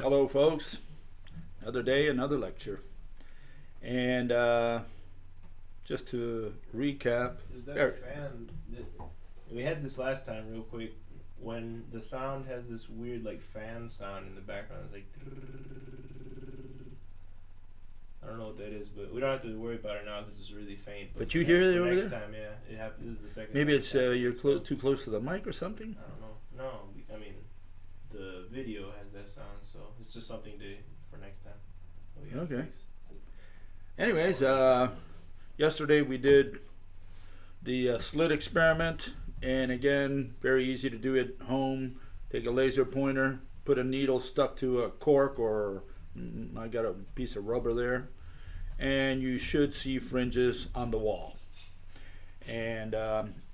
Hello, folks. Another day, another lecture. And just to recap, There's that fan that we had this last time, real quick. When the sound has this weird like fan sound in the background, it's like. I don't know what that is, but we don't have to worry about it now because it's really faint. But you hear it over next there? time, yeah, it happens. This is the second. Maybe time it's happened, you're too close to the mic or something. I don't know. No, I mean the video has that sound, so it's just something for next time. Okay. Anyways, yesterday we did the slit experiment, and again, very easy to do at home. Take a laser pointer, put a needle stuck to a cork, or I got a piece of rubber there, and you should see fringes on the wall. And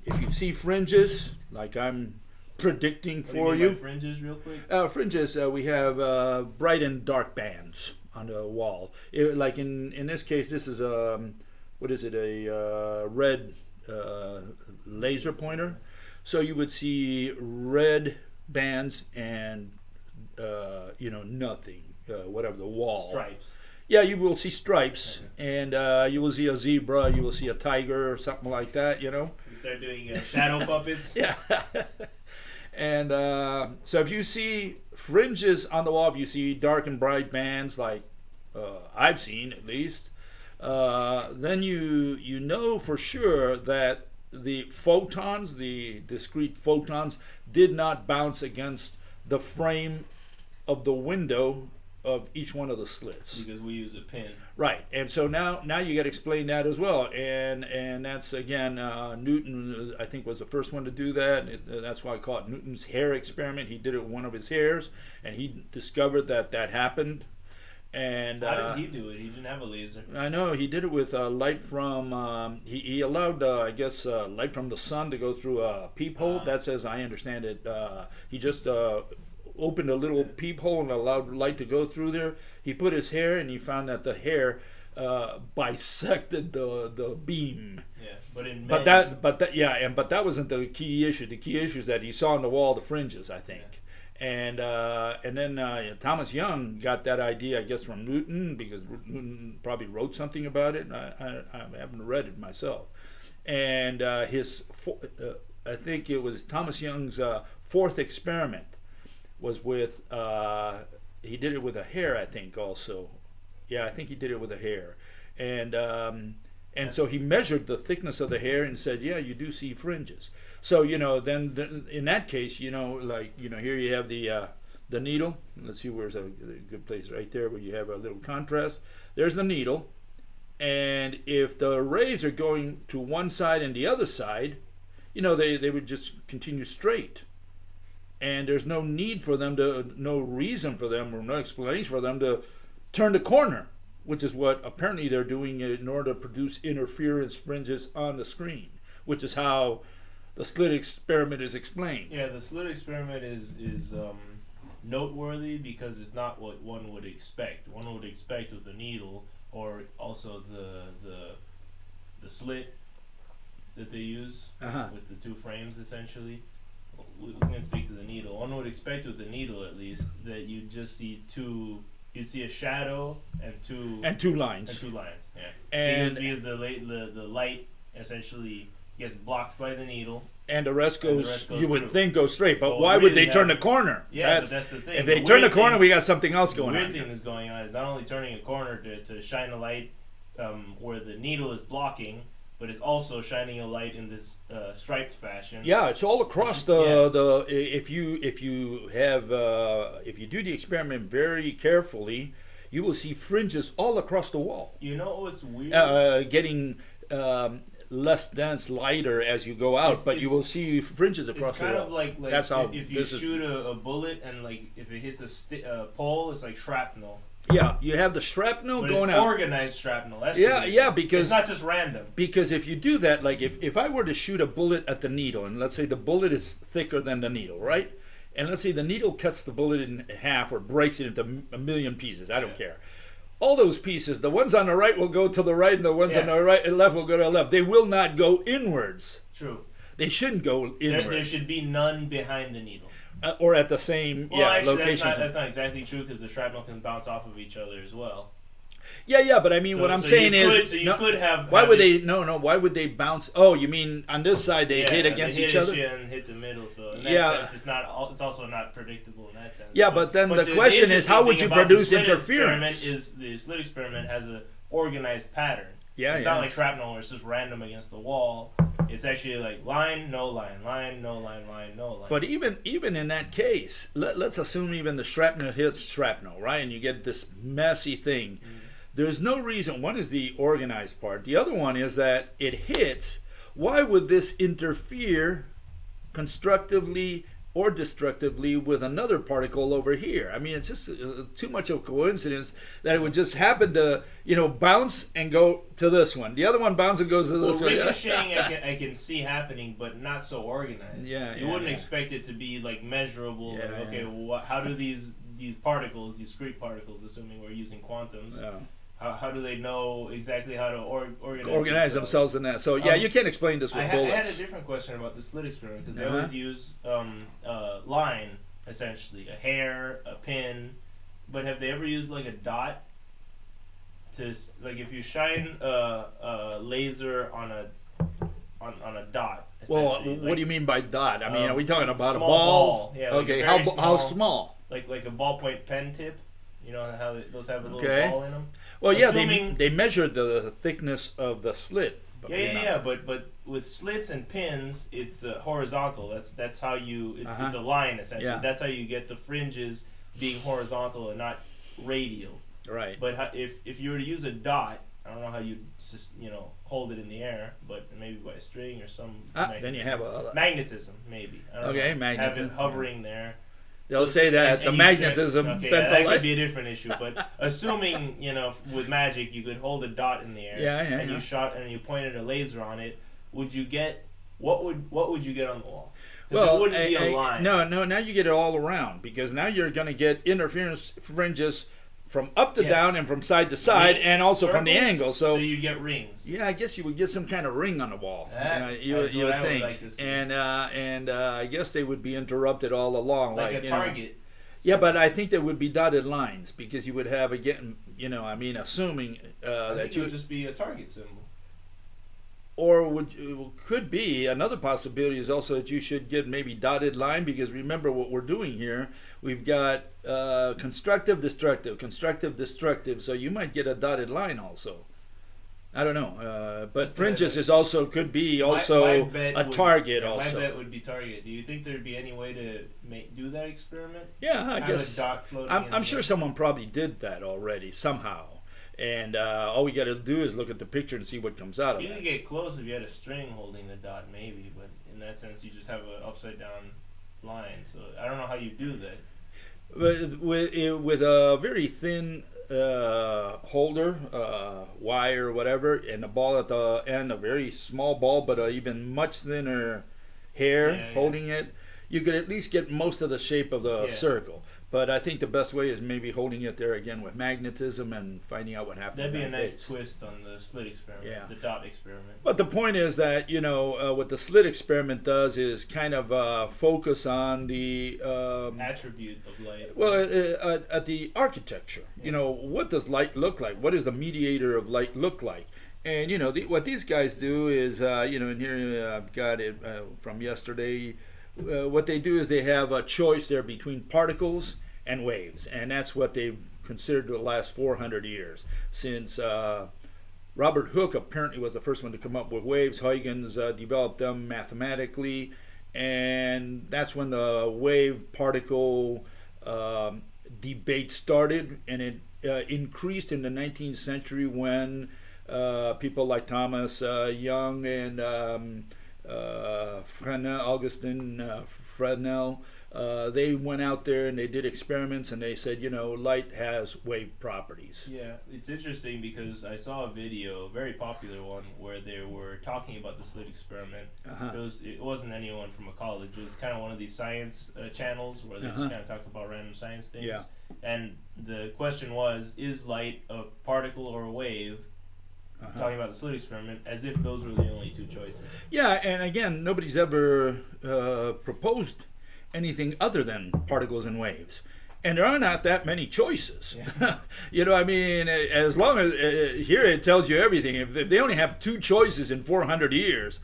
if you see fringes, like I'm predicting for you, fringes, real quick. Fringes, we have bright and dark bands on the wall. Like in this case, this is what is it? A red laser pointer. So you would see red bands and nothing, whatever the wall. Stripes. Yeah, you will see stripes, and you will see a zebra, you will see a tiger or something like that, You start doing shadow puppets. Yeah. And so if you see fringes on the wall, if you see dark and bright bands like I've seen at least, then you know for sure that the photons, the discrete photons, did not bounce against the frame of the window of each one of the slits, because we use a pin, right? And so now you got to explain that as well, and that's again Newton, I think, was the first one to do that. That's why I call it Newton's hair experiment. He did it with one of his hairs, and he discovered that happened. And how did he do it? He didn't have a laser. I know he did it with light from. He allowed, I guess, light from the sun to go through a peephole. That's as I understand it. He just opened a little peephole and allowed light to go through there. He put his hair, and he found that the hair bisected the beam. Yeah, but but that wasn't the key issue. The key issue is that he saw on the wall the fringes, I think. Yeah. And then Thomas Young got that idea, I guess, from Newton, because Newton probably wrote something about it. I haven't read it myself. And I think it was Thomas Young's fourth experiment was with, he did it with a hair, I think, also. Yeah, I think he did it with a hair. And so he measured the thickness of the hair and said, yeah, you do see fringes. So, then in that case, here you have the needle. Let's see, where's a good place right there where you have a little contrast. There's the needle. And if the rays are going to one side and the other side, they would just continue straight. And there's no need for them no reason for them, or no explanation for them to turn the corner, which is what apparently they're doing in order to produce interference fringes on the screen, which is how the slit experiment is explained. Yeah, the slit experiment is noteworthy because it's not what one would expect. One would expect with the needle, or also the slit that they use with the two frames, essentially. We're going to stick to the needle. One would expect with the needle, at least, that you'd just see you'd see a shadow and two lines. Yeah. And because the light essentially gets blocked by the needle. And the rest goes you would through. Think goes straight, but why really would they turn the corner? Yeah, but that's the thing. If they turn the corner, we got something else going on. The weird thing is going on is not only turning a corner to shine a light where the needle is blocking, but it's also shining a light in this striped fashion. Yeah, it's all across the. If you do the experiment very carefully, you will see fringes all across the wall. You know what's weird? Getting less dense, lighter as you go out, but you will see fringes across the wall. It's kind of like that's how if you shoot a bullet and like if it hits a pole, it's like shrapnel. Yeah, you have the shrapnel but going it's out. Organized shrapnel. That's because it's not just random. Because if you do that, like if I were to shoot a bullet at the needle, and let's say the bullet is thicker than the needle, right? And let's say the needle cuts the bullet in half or breaks it into a million pieces. I don't care. All those pieces, the ones on the right will go to the right, and the ones on the right and left will go to the left. They will not go inwards. True. They shouldn't go inwards. There should be none behind the needle. or at the same Well, actually, location. that's not exactly true because the shrapnel can bounce off of each other as well. Yeah, but I mean, what I'm saying is, why would they? No, why would they bounce? Oh, you mean on this side they hit against each other? And hit the middle. So in that sense, it's also not predictable in that sense. Yeah, but then the question is, how would you produce interference? The slit experiment has an organized pattern. Yeah, it's not like shrapnel where it's just random against the wall. It's actually like line, no line, line, no line, line, no line. But even in that case, let's assume even the shrapnel hits shrapnel, right? And you get this messy thing. Mm-hmm. There's no reason. One is the organized part. The other one is that it hits. Why would this interfere constructively or destructively with another particle over here? I mean, it's just too much of a coincidence that it would just happen to, bounce and go to this one. The other one bounces and goes to this one. Ricocheting I can see happening, but not so organized. You wouldn't expect it to be like measurable. How do these particles, discrete particles, assuming we're using quantums, how do they know exactly how to organize themselves in that? So you can't explain this with bullets. I had a different question about the slit experiment because they always use line, essentially, a hair, a pin, but have they ever used like a dot? Like if you shine a laser on a dot. Well, what do you mean by dot? I mean, are we talking about a ball? Yeah. Okay, like how small? Like a ballpoint pen tip. You know how those have a little ball in them. Well, they measured the thickness of the slit. But with slits and pins, it's horizontal. That's how you. It's a line essentially. Yeah. That's how you get the fringes being horizontal and not radial. Right. But if you were to use a dot, I don't know how you just hold it in the air, but maybe by a string or some. Then you have a magnetism, maybe. I don't know. Magnetism. Have it hovering there. They'll say that the magnetism bent the light. That could be a different issue, but assuming with magic you could hold a dot in the air, and you shot and you pointed a laser on it, would you get what would you get on the wall? Well, it wouldn't be a line. No. Now you get it all around because now you're going to get interference fringes from up to down and from side to side, and also from the angle. So you get rings. Yeah, I guess you would get some kind of ring on the wall. You would think, like to see. And I guess they would be interrupted all along, like a target. Yeah, but I think there would be dotted lines because you would have assuming that it would just be a target symbol. Or could be another possibility is also that you should get maybe dotted line because remember what we're doing here. We've got constructive, destructive. So you might get a dotted line also. I don't know, but fringes could be a target also. My bet would be target. Do you think there'd be any way to do that experiment? Yeah, I guess. A dot floating I'm sure someone probably did that already somehow. And all we got to do is look at the picture and see what comes out of it. You could get close if you had a string holding the dot, maybe, but in that sense, you just have an upside down line. So I don't know how you do that. With a very thin holder, wire, or whatever, and a ball at the end, a very small ball, but even much thinner hair holding it, you could at least get most of the shape of the circle. But I think the best way is maybe holding it there again with magnetism and finding out what happens. That'd be a nice twist on the slit experiment, the dot experiment. But the point is that, what the slit experiment does is kind of focus on the attribute of light. Well, at the architecture. What does light look like? What does the mediator of light look like? And, what these guys do is, and here I've got it from yesterday. What they do is they have a choice there between particles and waves, and that's what they've considered the last 400 years. Since Robert Hooke apparently was the first one to come up with waves, Huygens developed them mathematically, and that's when the wave-particle debate started, and it increased in the 19th century when people like Thomas Young and Augustin Fresnel, they went out there and they did experiments and they said, light has wave properties. Yeah, it's interesting because I saw a video, a very popular one, where they were talking about the slit experiment. It wasn't anyone from a college. It was kind of one of these science channels where they just kind of talk about random science things. Yeah. And the question was, is light a particle or a wave? Talking about the slit experiment as if those were the only two choices. Yeah, and again, nobody's ever proposed anything other than particles and waves. And there are not that many choices. Yeah. You know, I mean, as long as here it tells you everything. If they only have 2 choices in 400 years,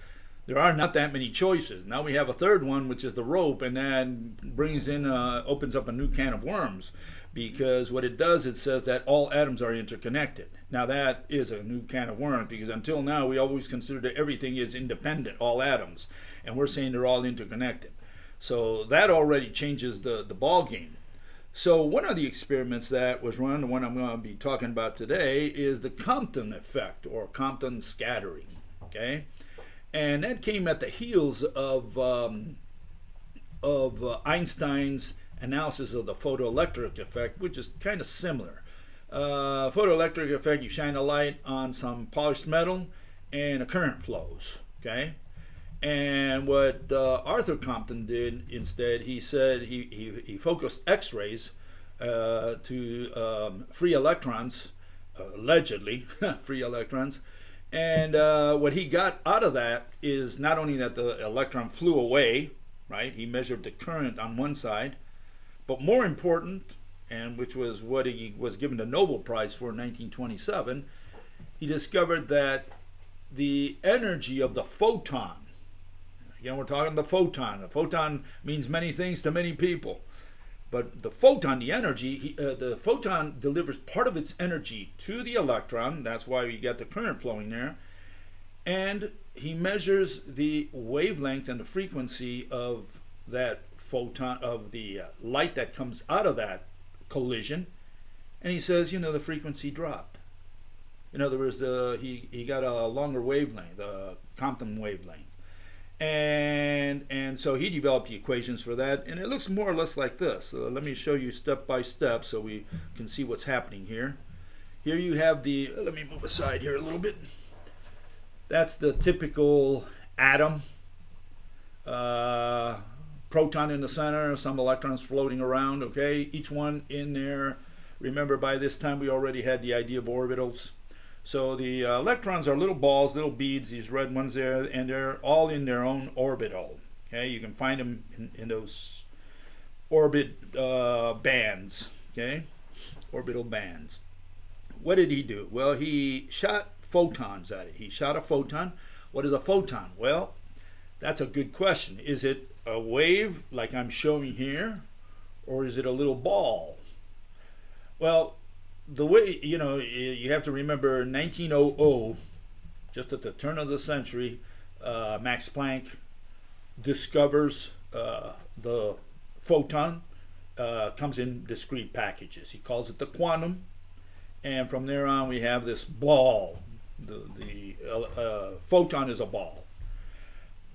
there are not that many choices. Now we have a third one, which is the rope, and that brings in, opens up a new can of worms, because what it does, it says that all atoms are interconnected. Now that is a new can of worms, because until now we always considered that everything is independent, all atoms, and we're saying they're all interconnected. So that already changes the ball game. So one of the experiments that was run, the one I'm going to be talking about today, is the Compton Effect, or Compton Scattering. Okay, and that came at the heels of Einstein's analysis of the photoelectric effect, which is kind of similar. Photoelectric effect: you shine a light on some polished metal, and a current flows. Okay. And what Arthur Compton did instead, he said he focused X-rays to free electrons, allegedly free electrons, and what he got out of that is not only that the electron flew away, right? He measured the current on one side, but more important, and which was what he was given the Nobel Prize for in 1927, he discovered that the energy of the photon. Again, we're talking the photon. The photon means many things to many people. But the photon, the energy, the photon delivers part of its energy to the electron. That's why you get the current flowing there. And he measures the wavelength and the frequency of that photon, of the light that comes out of that collision. And he says, the frequency dropped. In other words, he got a longer wavelength, the Compton wavelength. And so he developed the equations for that, and it looks more or less like this. So let me show you step by step so we can see what's happening here. Here you have let me move aside here a little bit. That's the typical atom. Proton in the center, some electrons floating around, okay? Each one in there. Remember, by this time we already had the idea of orbitals. So the electrons are little balls, little beads, these red ones there, and they're all in their own orbital. Okay, you can find them in those orbit bands. Okay, orbital bands. What did he do? Well, he shot photons at it. He shot a photon. What is a photon? Well, that's a good question. Is it a wave like I'm showing here, or is it a little ball? Well, the way, you have to remember 1900, just at the turn of the century, Max Planck discovers the photon, comes in discrete packages. He calls it the quantum, and from there on we have this ball. The photon is a ball.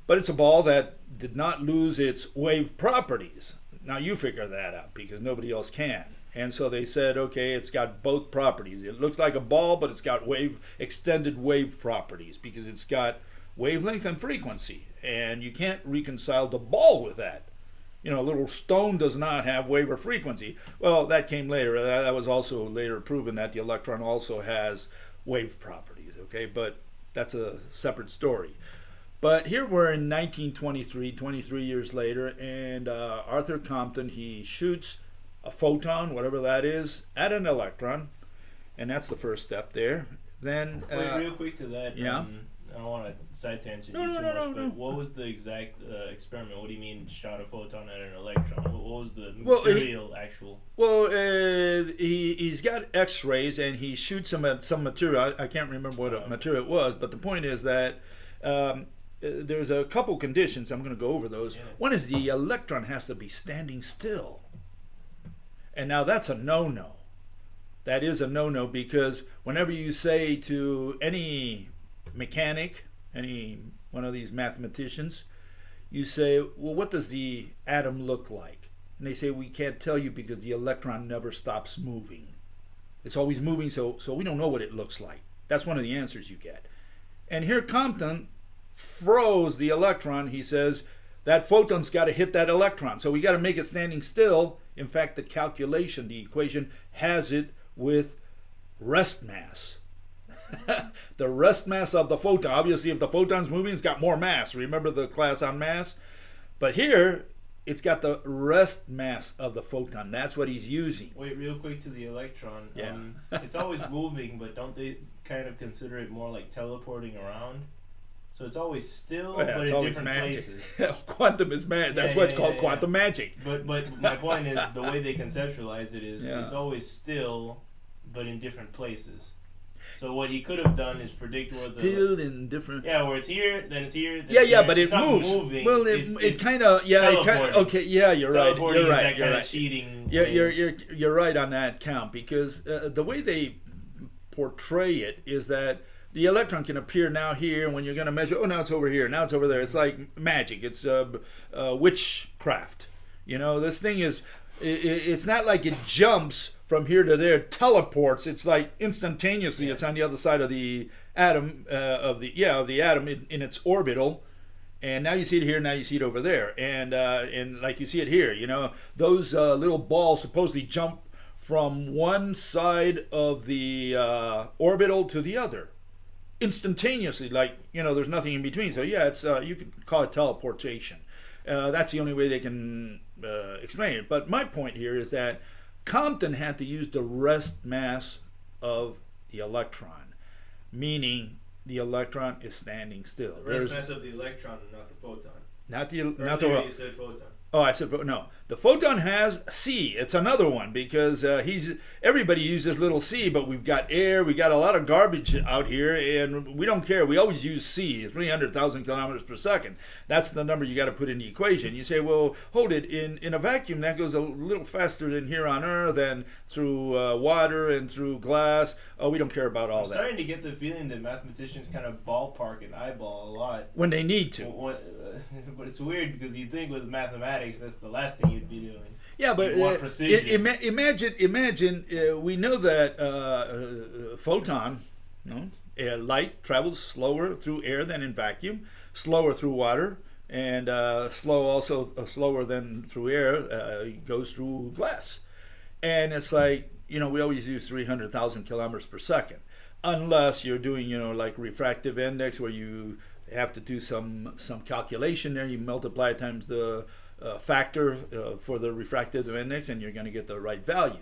But it's a ball that did not lose its wave properties. Now you figure that out, because nobody else can. And so they said, okay, it's got both properties. It looks like a ball, but it's got extended wave properties, because it's got wavelength and frequency. And you can't reconcile the ball with that. A little stone does not have wave or frequency. Well, that came later. That was also later proven that the electron also has wave properties, okay? But that's a separate story. But here we're in 1923, 23 years later, and Arthur Compton, he shoots a photon, whatever that is, at an electron, and that's the first step there. Then wait, real quick to that. Yeah. I don't want to side tangent you too much, but what was the exact experiment? What do you mean shot a photon at an electron? What was the material actual? Well, he's got X-rays, and he shoots them at some material. I can't remember what material it was, but the point is that there's a couple conditions. I'm going to go over those. Yeah. One is the electron has to be standing still. And now that's a no-no. That is a no-no, because whenever you say to any mechanic, any one of these mathematicians, you say, well, what does the atom look like? And they say, we can't tell you because the electron never stops moving. It's always moving, so we don't know what it looks like. That's one of the answers you get. And here Compton froze the electron. He says, that photon's got to hit that electron, so we got to make it standing still. In fact, the calculation, the equation, has it with rest mass. The rest mass of the photon. Obviously, if the photon's moving, it's got more mass. Remember the class on mass? But here, it's got the rest mass of the photon. That's what he's using. Wait, real quick to the electron. Yeah. It's always moving, but don't they kind of consider it more like teleporting around? So it's always still, but in different places. Quantum is magic. That's why it's called quantum magic. But my point is the way they conceptualize it is it's always still, but in different places. So what he could have done is predict where still in different. Yeah, where it's here, then it's here. Then yeah, it's yeah, here. but it's it moves. Moving, well, it kind of okay. Yeah, you're right. You're right. You're right. Cheating. You're right on that count, because the way they portray it is that the electron can appear now here, and when you're going to measure, now it's over here, now it's over there. It's like magic. It's witchcraft. This thing is. It's not like it jumps from here to there, teleports. It's like instantaneously. It's on the other side of the atom of the atom in its orbital, and now you see it here. Now you see it over there, and like you see it here. Those little balls supposedly jump from one side of the orbital to the other instantaneously. Like there's nothing in between. So yeah, it's you could call it teleportation. That's the only way they can explain it. But my point here is that Compton had to use the rest mass of the electron, meaning the electron is standing still. The rest mass of the electron, and not the photon. Not the you said photon. Oh, I said no. The photon has C. It's another one, because everybody uses little c, but we've got air, we got a lot of garbage out here, and we don't care. We always use C, 300,000 kilometers per second. That's the number you got to put in the equation. You say, well, hold it. In a vacuum, that goes a little faster than here on Earth, and through water and through glass. Oh, we don't care about all that. I'm starting to get the feeling that mathematicians kind of ballpark and eyeball a lot. When they need to. But it's weird, because you think with mathematics, that's the last thing you'd be doing. Yeah, but imagine we know that photon, light travels slower through air than in vacuum, slower through water, and slower than through air, goes through glass. And it's like, we always use 300,000 kilometers per second, unless you're doing, like refractive index, where you have to do some calculation there. You multiply times the factor for the refractive index, and you're going to get the right value.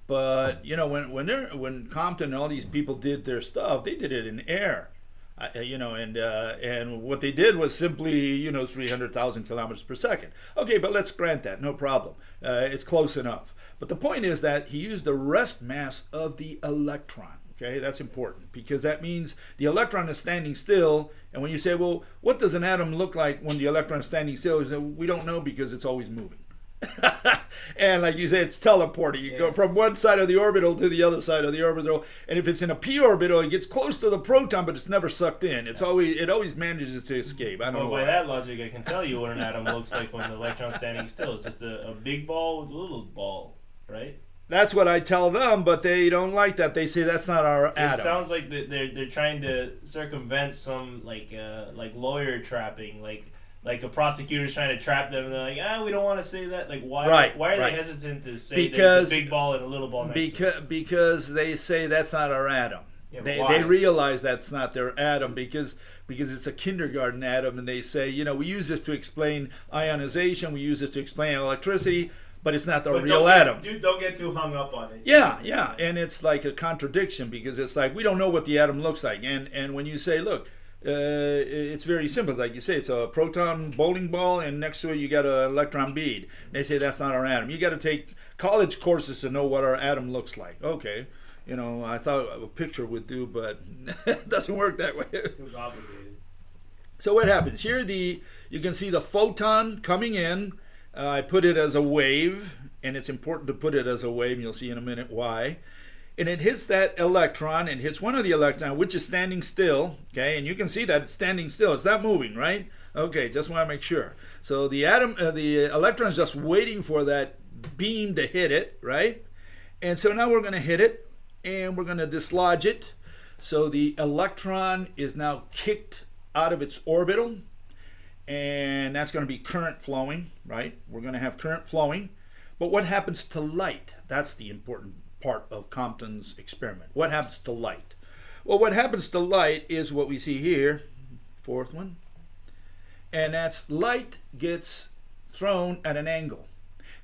But when Compton and all these people did their stuff, they did it in air, and what they did was simply 300,000 kilometers per second. Okay, but let's grant that, no problem. It's close enough. But the point is that he used the rest mass of the electron. Okay, that's important, because that means the electron is standing still. And when you say, well, what does an atom look like when the electron is standing still? You say, we don't know, because it's always moving. And like you say, it's teleporting. You go from one side of the orbital to the other side of the orbital. And if it's in a p orbital, it gets close to the proton, but it's never sucked in. It always manages to escape. I don't know. By that logic, I can tell you what an atom looks like when the electron's standing still. It's just a big ball with a little ball, right? That's what I tell them, but they don't like that. They say that's not our atom. It sounds like they're trying to circumvent some like lawyer trapping, like a prosecutor's trying to trap them. And they're like, we don't want to say that. Like, why are they hesitant to say there's a big ball and a little ball next to it? Because they say that's not our atom. Yeah, they realize that's not their atom because it's a kindergarten atom, and they say, we use this to explain ionization, we use this to explain electricity. But it's not the real atom. Don't get too hung up on it. Yeah, and it's like a contradiction, because it's like we don't know what the atom looks like. And when you say, look, it's very simple. Like you say, it's a proton bowling ball, and next to it you got an electron bead. They say that's not our atom. You got to take college courses to know what our atom looks like. Okay, I thought a picture would do, but it doesn't work that way. Too complicated. So what happens here? You can see the photon coming in. I put it as a wave, and it's important to put it as a wave, and you'll see in a minute why. And it hits that electron, and hits one of the electrons, which is standing still, okay? And you can see that it's standing still. It's not moving, right? Okay, just want to make sure. So the electron is just waiting for that beam to hit it, right? And so now we're going to hit it, and we're going to dislodge it. So the electron is now kicked out of its orbital, and that's going to be current flowing, right? We're going to have current flowing. But what happens to light? That's the important part of Compton's experiment. What happens to light? Well, what happens to light is what we see here, fourth one. And that's light gets thrown at an angle,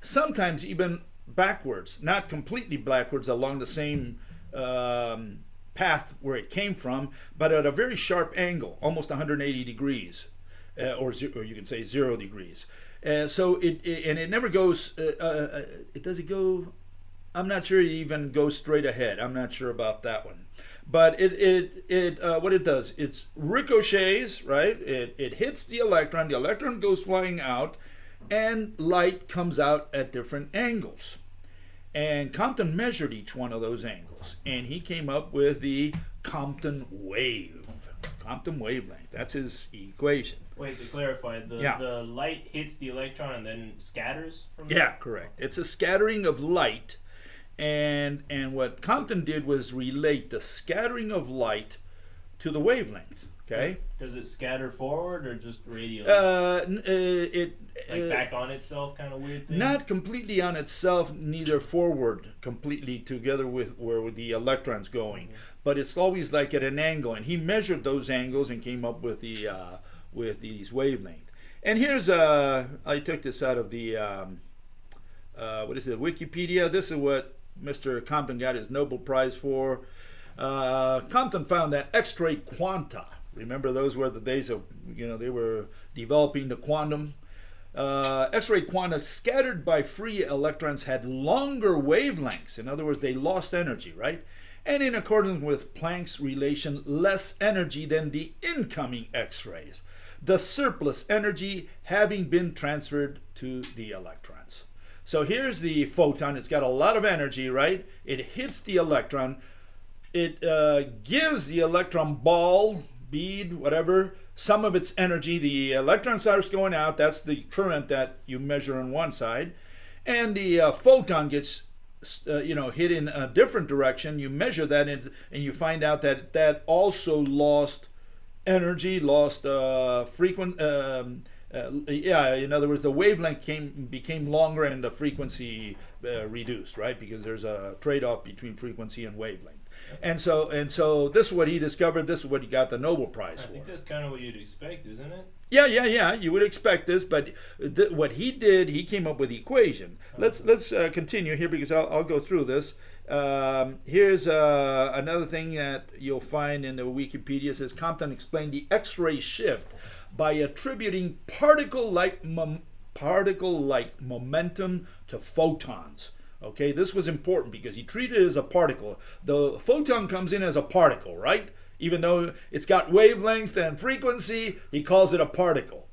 sometimes even backwards, not completely backwards along the same path where it came from, but at a very sharp angle, almost 180 degrees, or you can say 0 degrees. So it never goes. Does it go? I'm not sure it even goes straight ahead. I'm not sure about that one. But what it does, it ricochets, right? It hits the electron goes flying out, and light comes out at different angles. And Compton measured each one of those angles, and he came up with the Compton wavelength. That's his equation. Wait, to clarify, the light hits the electron and then scatters from Yeah, correct. It's a scattering of light. And what Compton did was relate the scattering of light to the wavelength. Okay. Does it scatter forward or just radially? Back on itself, kind of weird thing. Not completely on itself, neither forward completely together with where the electron's going, but it's always like at an angle. And he measured those angles and came up with the these wavelength. And here's I took this out of the what is it, Wikipedia. This is what Mr. Compton got his Nobel Prize for. Compton found that X-ray quanta. Remember, those were the days of, they were developing the quantum. X-ray quanta scattered by free electrons had longer wavelengths. In other words, they lost energy, right? And in accordance with Planck's relation, less energy than the incoming X-rays. The surplus energy having been transferred to the electrons. So here's the photon. It's got a lot of energy, right? It hits the electron. It gives the electron ball, bead, whatever, some of its energy. The electron starts going out. That's the current that you measure on one side. And the photon gets hit in a different direction. You measure that and you find out that that also lost energy, lost frequency. In other words, the wavelength became longer and the frequency reduced, right? Because there's a trade-off between frequency and wavelength. And so this is what he discovered. This is what he got the Nobel Prize for. I think that's kind of what you'd expect, isn't it? Yeah. You would expect this, but what he did, he came up with the equation. Let's continue here because I'll go through this. Here's another thing that you'll find in the Wikipedia. It says Compton explained the X-ray shift by attributing particle-like momentum to photons. Okay, this was important because he treated it as a particle. The photon comes in as a particle, right? Even though it's got wavelength and frequency, he calls it a particle.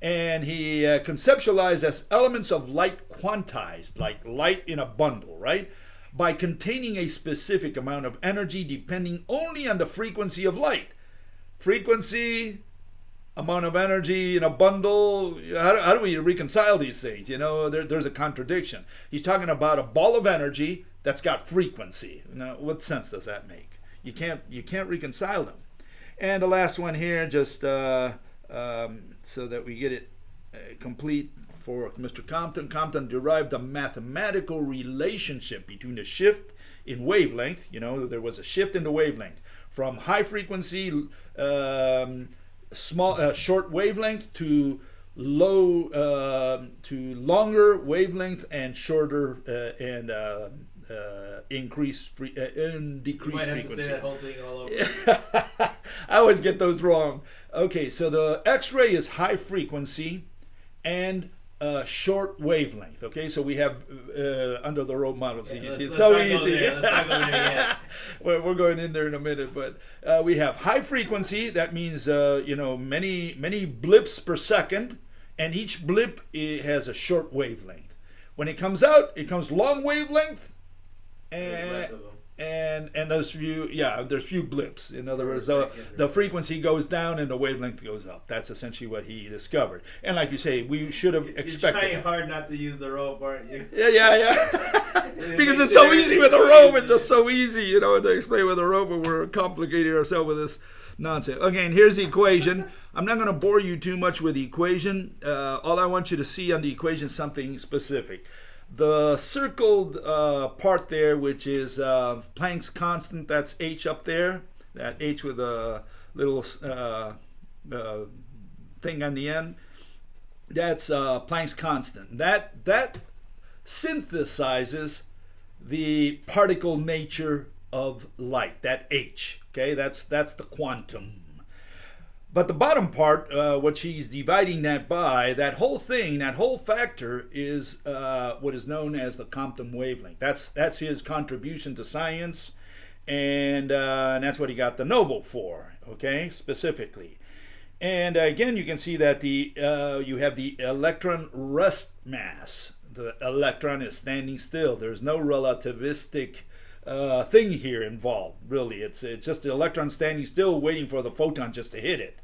And he conceptualized as elements of light quantized, like light in a bundle, right? By containing a specific amount of energy depending only on the frequency of light. Frequency, amount of energy in a bundle. How do we reconcile these things? There's a contradiction. He's talking about a ball of energy that's got frequency. Now, what sense does that make? You can't reconcile them. And the last one here, just so that we get it complete for Mr. Compton. Compton derived a mathematical relationship between the shift in wavelength. There was a shift in the wavelength from high frequency, short wavelength to longer wavelegth and shorter and decreased frequency. To say that whole thing all over. I always get those wrong. Okay, so the X-ray is high frequency and short wavelength. Okay, so we have under the rope model. It's so easy. Let's not go there yet. We're going in there in a minute, but we have high frequency. That means many blips per second, and each blip has a short wavelength. When it comes out, it comes long wavelength, and there's few blips. In other words, the frequency goes down and the wavelength goes up. That's essentially what he discovered. And like you say, we should have expected. You're trying hard not to use the rope, aren't you? Yeah. Because it's so easy with a rope. It's just so easy, to explain with a rope, and we're complicating ourselves with this nonsense. Again, here's the equation. I'm not going to bore you too much with the equation. All I want you to see on the equation is something specific. The circled part there, which is Planck's constant, that's H up there. That H with a little thing on the end. That's Planck's constant. That synthesizes the particle nature of light. That H. Okay, that's the quantum. But the bottom part, which he's dividing that by, that whole thing, that whole factor is what is known as the Compton wavelength. That's his contribution to science, and that's what he got the Nobel for. Okay, specifically. And again, you can see that you have the electron rest mass. The electron is standing still. There's no relativistic thing here involved, really. It's just the electron standing still waiting for the photon just to hit it.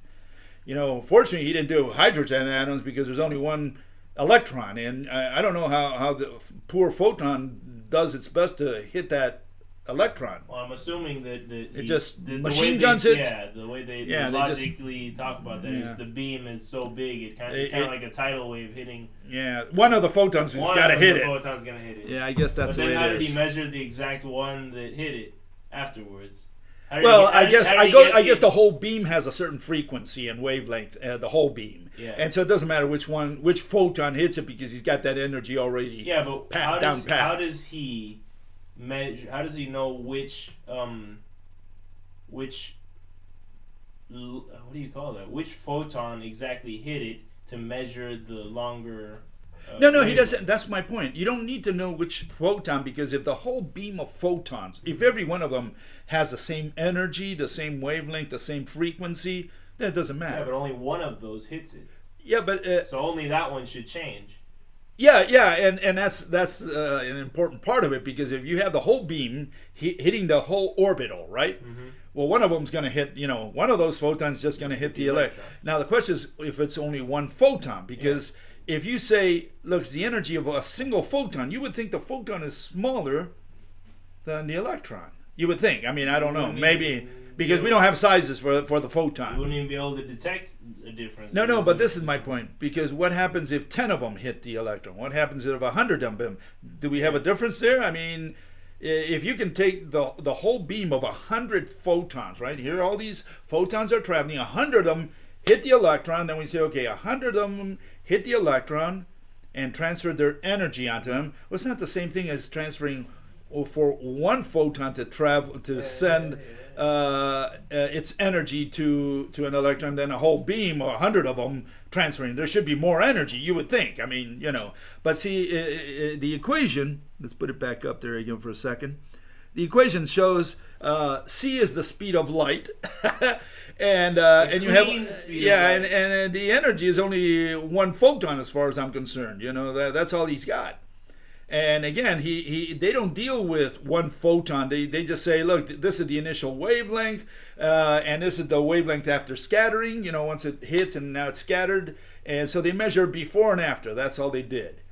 Fortunately, he didn't do hydrogen atoms because there's only one electron, and I don't know how the poor photon does its best to hit that electron. Well, I'm assuming that it just machine guns it. Yeah, the way they logically talk about that is the beam is so big, it's kind of like a tidal wave hitting. Yeah, one of the photons has got to hit it. One of the photons going to hit it. Yeah, I guess that's the way it is. But then how did he measure the exact one that hit it afterwards? Well, I guess the whole beam has a certain frequency and wavelength, the whole beam. Yeah. And so it doesn't matter which photon hits it because he's got that energy already. Yeah, but how does he measure? How does he know which what do you call that? Which photon exactly hit it to measure the longer? No, he doesn't. That's my point. You don't need to know which photon, because if the whole beam of photons, if every one of them has the same energy, the same wavelength, the same frequency, then it doesn't matter. Yeah, but only one of those hits it. Yeah, but so only that one should change. Yeah, and that's an important part of it, because if you have the whole beam hitting the whole orbital, right? Mm-hmm. Well, one of them's going to hit, one of those photons is just going to hit the electron. Now the question is if it's only one photon, because if you say, look, it's the energy of a single photon, you would think the photon is smaller than the electron. You would think. I mean, I don't know. Maybe because we don't have sizes for the photon. You wouldn't even be able to detect a difference. No, but this is my point. Because what happens if 10 of them hit the electron? What happens if 100 of them? Do we have a difference there? I mean, if you can take the whole beam of 100 photons, right? Here all these photons are traveling. 100 of them hit the electron. Then we say, okay, 100 of them hit the electron and transferred their energy onto them. Well, it's not the same thing as transferring for one photon to travel to send its energy to an electron than a whole beam or 100 of them transferring. There should be more energy, you would think. I mean, But see, the equation, let's put it back up there again for a second. The equation shows c is the speed of light. And you have and the energy is only one photon as far as I'm concerned. That's all he's got. And again, they don't deal with one photon. They just say, look, this is the initial wavelength, and this is the wavelength after scattering. Once it hits and now it's scattered, and so they measure before and after. That's all they did.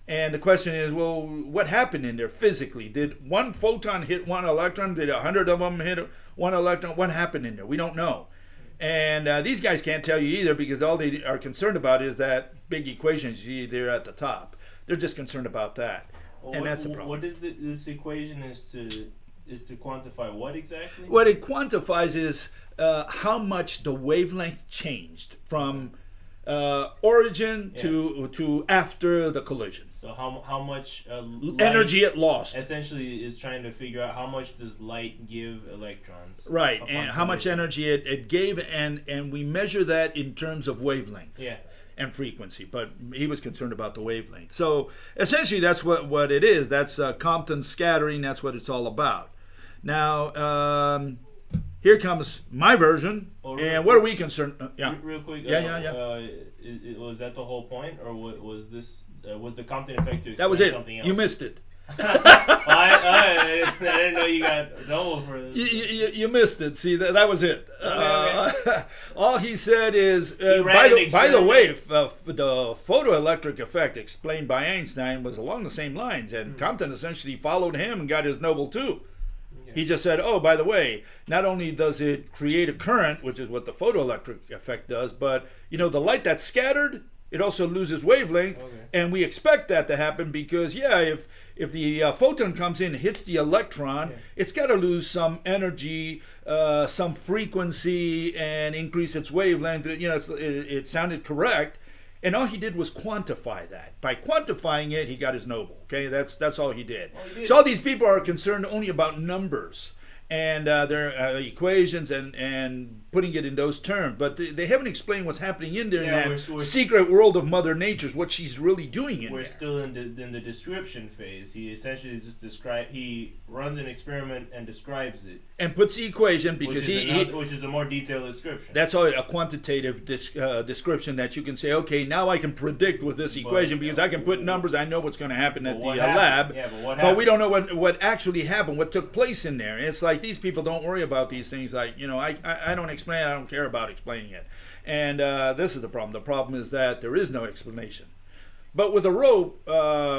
And the question is, well, what happened in there physically? Did one photon hit one electron? Did 100 of them hit one electron? What happened in there? We don't know. And these guys can't tell you either, because all they are concerned about is that big equation you see there at the top. They're just concerned about that, and that's the problem. What is this equation is to quantify what exactly? What it quantifies is how much the wavelength changed from origin to after the collision. So how much energy it lost. Essentially is trying to figure out how much does light give electrons. Right, and how much energy it gave, and we measure that in terms of wavelength. Yeah. And frequency, but he was concerned about the wavelength. So essentially that's what it is. That's Compton scattering. That's what it's all about. Now, here comes my version. And what are we concerned? Real quick. Was that the whole point, or what was this? Was the Compton Effect to explain that was it. Something else? You missed it. I didn't know you got Nobel for this. You missed it. See, that was it. Okay. All he said is, by the way, the photoelectric effect explained by Einstein was along the same lines, and Compton essentially followed him and got his Nobel too. Okay. He just said, oh, by the way, not only does it create a current, which is what the photoelectric effect does, but the light that's scattered, it also loses wavelength, and we expect that to happen because, if the photon comes in and hits the electron, it's got to lose some energy, some frequency, and increase its wavelength. It sounded correct, And all he did was quantify that. By quantifying it, he got his Nobel. Okay, that's all he did. So all these people are concerned only about numbers and their equations and putting it in those terms, but they haven't explained what's happening in there in that secret world of Mother Nature's, what she's really doing in there. We're still in the description phase. He essentially just he runs an experiment and describes it. And puts the equation, because which is a more detailed description. That's all a quantitative description that you can say, okay, now I can predict with this equation because I can put numbers, I know what's going to happen at the lab. Yeah, but we don't know what actually happened, what took place in there. And it's like these people don't worry about these things. Like, I don't explain it, I don't care about explaining it. And this is the problem. The problem is that there is no explanation. But with a rope,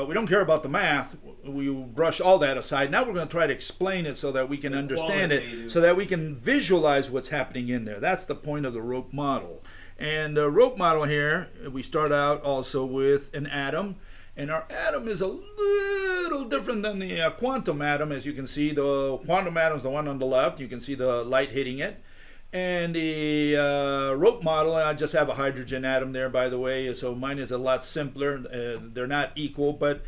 we don't care about the math. We brush all that aside. Now we're going to try to explain it so that we can understand it, so that we can visualize what's happening in there. That's the point of the rope model. And the rope model here, we start out also with an atom. And our atom is a little different than the quantum atom. As you can see, the quantum atom is the one on the left. You can see the light hitting it. And the rope model, I just have a hydrogen atom there, by the way, so mine is a lot simpler. They're not equal, but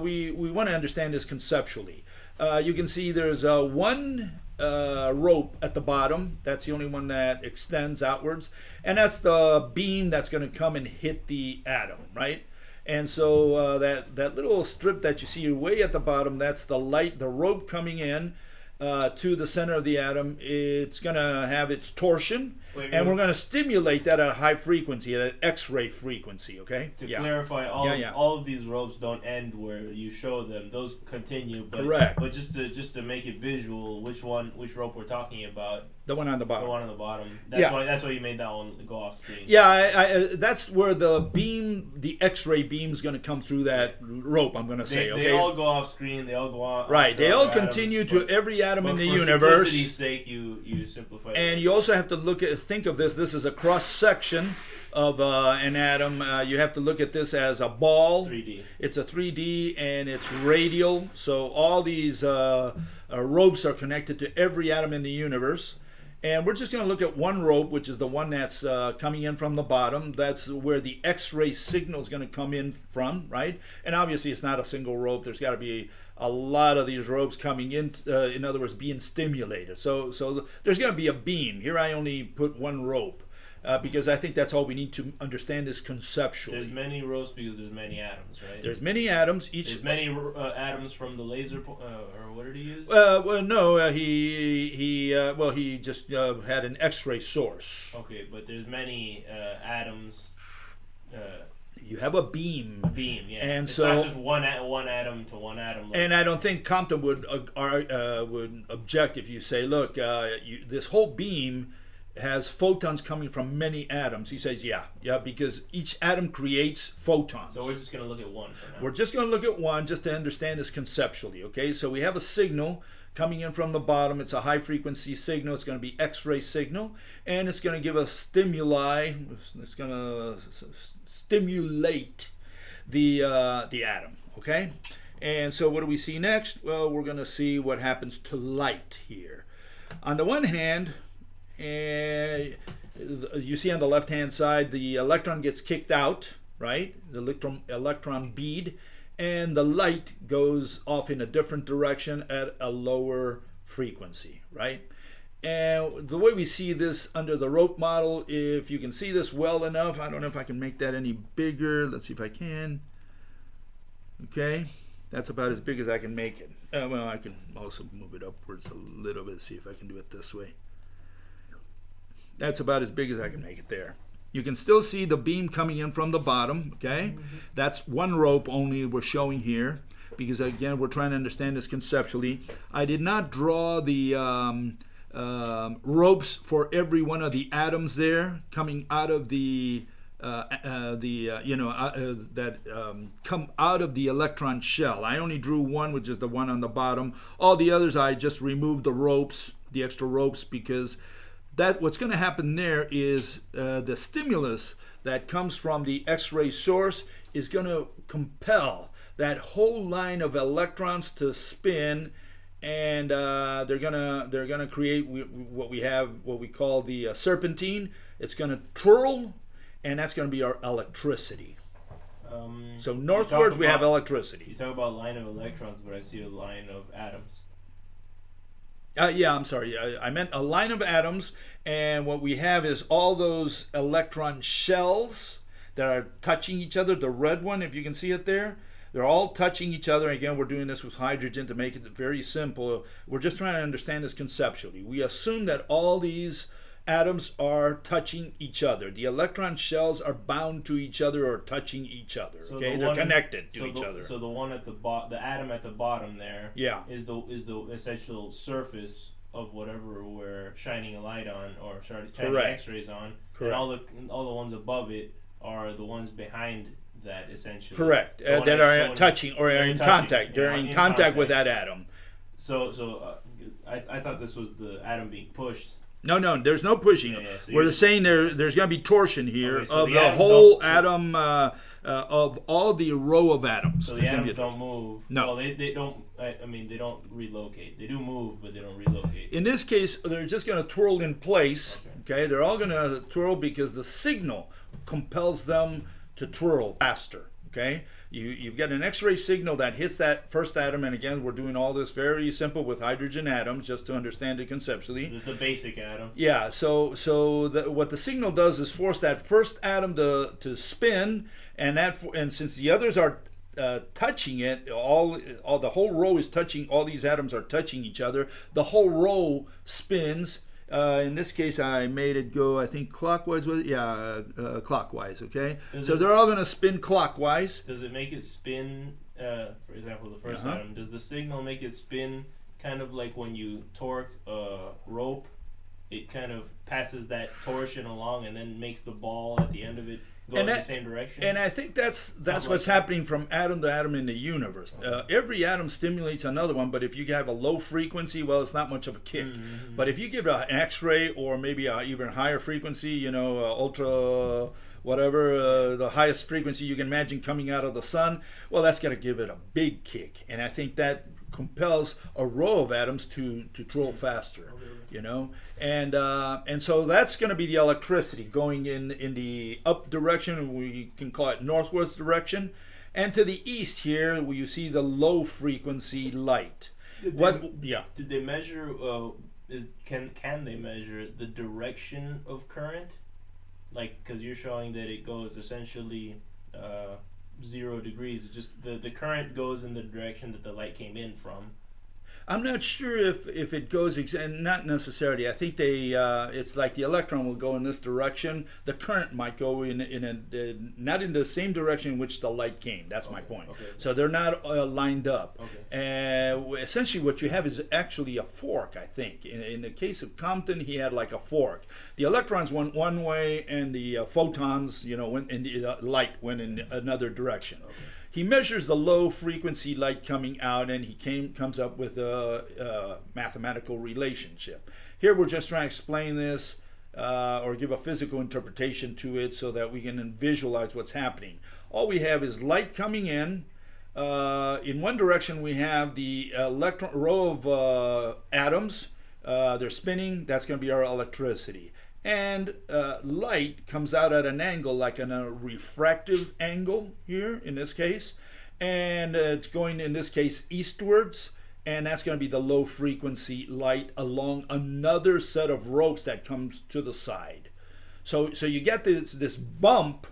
we want to understand this conceptually. You can see there's one rope at the bottom. That's the only one that extends outwards, and that's the beam that's going to come and hit the atom, right? And so that little strip that you see way at the bottom, that's the light, the rope coming in to the center of the atom. It's going to have its torsion, and we're going to stimulate that at a high frequency, at an X-ray frequency, okay? To clarify, all of these ropes don't end where you show them. Those continue. But, correct. But just to make it visual, which rope we're talking about? The one on the bottom. The one on the bottom. That's why you made that one go off screen. Yeah, that's where the X-ray beam is going to come through that rope, I'm going to say, okay? They all go off screen. They all go on. Right. They all continue to every atom in the universe. For simplicity's sake, you simplify it. And you also have to think of this. This is a cross-section of an atom. You have to look at this as a ball. 3D. It's a 3D, and it's radial. So all these ropes are connected to every atom in the universe. And we're just going to look at one rope, which is the one that's coming in from the bottom. That's where the X-ray signal is going to come in from, right? And obviously, it's not a single rope. There's got to be a lot of these ropes coming in other words, being stimulated. So there's going to be a beam. Here I only put one rope because I think that's all we need to understand is conceptually. There's many ropes because there's many atoms, right? There's many atoms. There's many atoms from the laser, or what did he use? Well, no, he just had an X-ray source. Okay, but there's many atoms. You have a beam. A beam, yeah. And it's so not just one atom to one atom. And I don't think Compton would object if you say, look, this whole beam has photons coming from many atoms. He says, yeah, because each atom creates photons. So we're just going to look at one for now. We're just going to look at one just to understand this conceptually, okay? So we have a signal coming in from the bottom. It's a high frequency signal. It's going to be X-ray signal, and it's going to give us stimuli. It's going to stimulate the atom, okay? And so what do we see next? Well, we're going to see what happens to light here. On the one hand, and you see on the left-hand side, the electron gets kicked out, right? The electron bead, and the light goes off in a different direction at a lower frequency, right? And the way we see this under the rope model, if you can see this well enough, I don't know if I can make that any bigger. Let's see if I can. Okay, that's about as big as I can make it. Well, I can also move it upwards a little bit, see if I can do it this way. That's about as big as I can make it there. You can still see the beam coming in from the bottom, okay? Mm-hmm. That's one rope only we're showing here because, again, we're trying to understand this conceptually. I did not draw the ropes for every one of the atoms there coming out of the come out of the electron shell. I only drew one, which is the one on the bottom. All the others, I just removed the ropes, the extra ropes, because what's going to happen there is the stimulus that comes from the X-ray source is going to compel that whole line of electrons to spin, and they're gonna create what we call the serpentine. It's going to twirl, and that's going to be our electricity. So You northwards talk we have about- electricity. You talk about a line of electrons, but I see a line of atoms. Yeah, I'm sorry. I meant a line of atoms, and what we have is all those electron shells that are touching each other. The red one, if you can see it there, they're all touching each other. Again, we're doing this with hydrogen to make it very simple. We're just trying to understand this conceptually. We assume that all these atoms are touching each other. The electron shells are bound to each other or touching each other. So Okay, the they're one- connected to so each the, other. So the one at the atom at the bottom there Yeah. is the essential surface of whatever we're shining a light on or shining Correct. X-rays on. Correct. And all the ones above it are the ones behind that essentially. Correct. So when that I- are so when- touching or are they're in touching, contact. They're yeah, in in contact with contact. that atom. I thought this was the atom being pushed. No, there's no pushing. Yeah, so We're you're- saying there's going to be torsion here Okay, so of the the atoms whole don't- atom, of all the row of atoms. So There's the gonna be atoms a torsion. don't move. No. Well, they don't. I mean, they don't relocate. They do move, but they don't relocate. In this case, they're just going to twirl in place. Okay, they're all going to twirl because the signal compels them to twirl faster. Okay, you've got an X-ray signal that hits that first atom, and again, we're doing all this very simple with hydrogen atoms just to understand it conceptually. The basic atom. Yeah, so what the signal does is force that first atom to spin, and since the others are touching it, all the whole row is touching. All these atoms are touching each other. The whole row spins. In this case, I made it go, I think clockwise. Was it? Yeah, clockwise. Okay, so they're all going to spin clockwise. Does it make it spin? For example, the first Uh-huh. atom. Does the signal make it spin? Kind of like when you torque a rope, it kind of passes that torsion along and then makes the ball at the end of it go in the same direction. And I think that's like what's that. happening from atom to atom in the universe. Every atom stimulates another one, but if you have a low frequency, well, it's not much of a kick. Mm-hmm. But if you give an X-ray or maybe a even higher frequency, ultra whatever, the highest frequency you can imagine coming out of the sun, well, that's going to give it a big kick. And I think that compels a row of atoms to twirl faster. And so that's going to be the electricity going in the up direction. We can call it northward direction, and to the east here where you see the low frequency light. Did they measure? Can they measure the direction of current? Like, because you're showing that it goes essentially 0 degrees. It's just the current goes in the direction that the light came in from. I'm not sure if it goes not necessarily. I think it's like the electron will go in this direction. The current might go in not in the same direction in which the light came. That's my point. Okay. So they're not lined up. Okay. Essentially, what you have is actually a fork. I think in the case of Compton, he had like a fork. The electrons went one way, and the photons, went in the light went in another direction. Okay. He measures the low frequency light coming out, and he comes up with a mathematical relationship. Here we're just trying to explain this or give a physical interpretation to it so that we can visualize what's happening. All we have is light coming in. In one direction we have the electron row of atoms. They're spinning. That's going to be our electricity. And light comes out at an angle, like a refractive angle here in this case, and it's going in this case eastwards, and that's going to be the low frequency light along another set of ropes that comes to the side. So you get this bump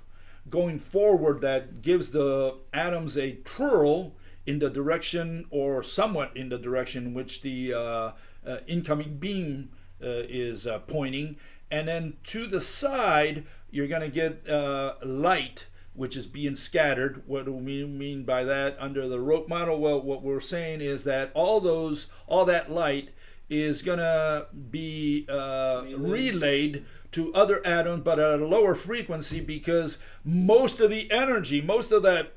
going forward that gives the atoms a twirl in the direction, or somewhat in the direction in which the incoming beam is pointing. And then to the side, you're going to get light, which is being scattered. What do we mean by that under the rope model? Well, what we're saying is that all that light is going to be relayed to other atoms, but at a lower frequency, because most of the energy, most of that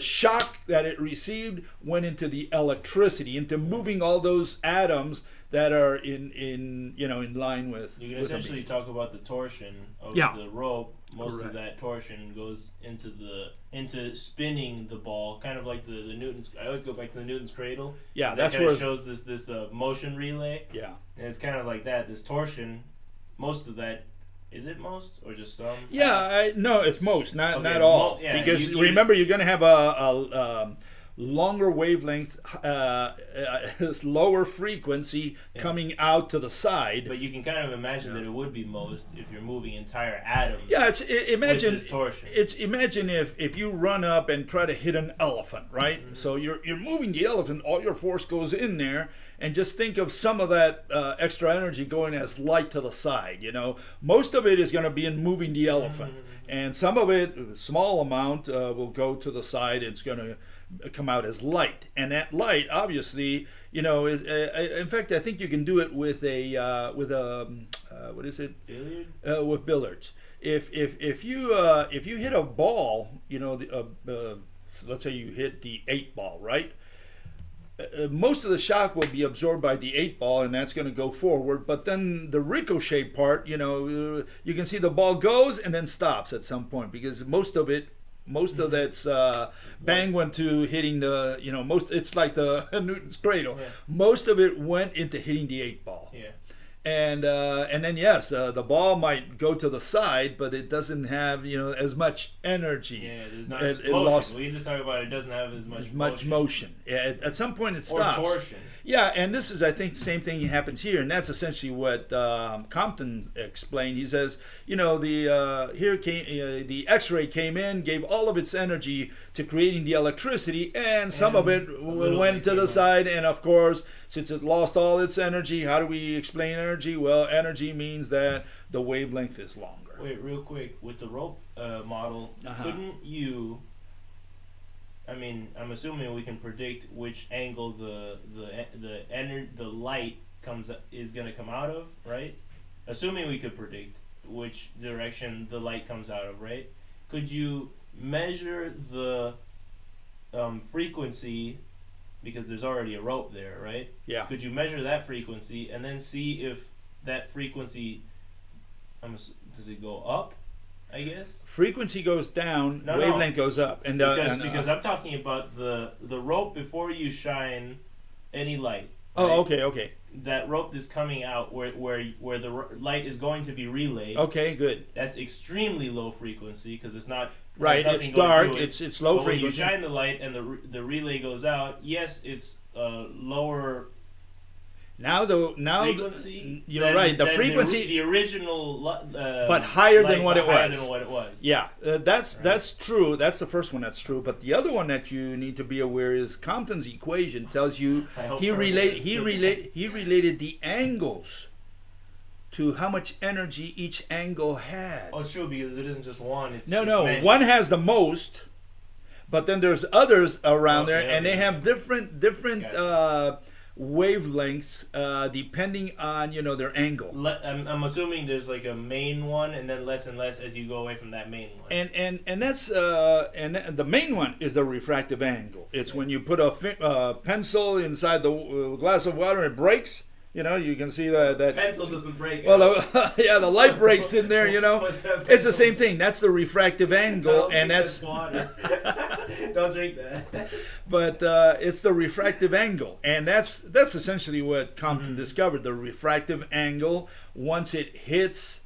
shock that it received went into the electricity, into moving all those atoms that are in line with. You can with essentially talk about the torsion of Yeah. the rope. Most Correct. of that torsion goes into spinning the ball, kind of like the Newton's. I always go back to the Newton's cradle. Yeah, that that's kind of where. shows this motion relay, Yeah. and it's kind of like that. This torsion, most of that Is it most or just some? Yeah, no, it's most, not Okay, all. yeah, because remember, you're going to have a longer wavelength, lower frequency coming out to the side. But you can kind of imagine that it would be most if you're moving entire atoms. Yeah, imagine with distortion. Imagine if you run up and try to hit an elephant, right? Mm-hmm. So you're moving the elephant, all your force goes in there, and just think of some of that extra energy going as light to the side. Most of it is going to be in moving the elephant, and some of it, a small amount, will go to the side. It's going to come out as light, and that light, obviously, in fact, I think you can do it with what is it? Billiard? With billiards. If you hit a ball, let's say you hit the 8-ball, right? Most of the shock will be absorbed by the 8-ball, and that's going to go forward. But then the ricochet part, you can see the ball goes and then stops at some point, because most of that's bang went to hitting the, it's like the Newton's cradle. Yeah. Most of it went into hitting the 8-ball. Yeah. And then yes, the ball might go to the side, but it doesn't have as much energy. Yeah, there's not motion. Lost. We just talked about it doesn't have as much motion. Yeah, at some point it stops. Or torsion. Yeah, and this is, I think, the same thing happens here, and that's essentially what Compton explained. He says, the X-ray came in, gave all of its energy to creating the electricity, and some of it went to the side. And of course, since it lost all its energy, how do we explain energy? Well, energy means that the wavelength is longer. Wait, real quick, with the rope model, couldn't you? I mean, I'm assuming we can predict which angle the light is going to come out of, right? Assuming we could predict which direction the light comes out of, right? Could you measure the frequency, because there's already a rope there, right? Yeah. Could you measure that frequency and then see if that frequency does it go up? I guess frequency goes down, wavelength goes up, and because I'm talking about the rope before you shine any light. Right? Oh, okay. That rope is coming out where the light is going to be relayed. Okay, good. That's extremely low frequency because it's not right. It's dark. It's low but frequency. When you shine the light and the relay goes out, yes, it's lower. Now frequency you're right. The frequency, the original, but higher than what it was. Higher than what it was. Yeah, that's true. That's the first one. That's true. But the other one that you need to be aware is Compton's equation tells you he related the angles to how much energy each angle had. Oh, true, because it isn't just one. It's one has the most, but then there's others around there, and they have different wavelengths depending on their angle. I'm assuming there's like a main one and then less and less as you go away from that main one. And that's the main one is the refractive angle. It's when you put a pencil inside the glass of water and it breaks. You can see that pencil doesn't break. Well, the light breaks in there. It's the same thing. That's the refractive angle, and that's water. Don't drink that. But it's the refractive angle, and that's essentially what Compton discovered. The refractive angle, once it hits,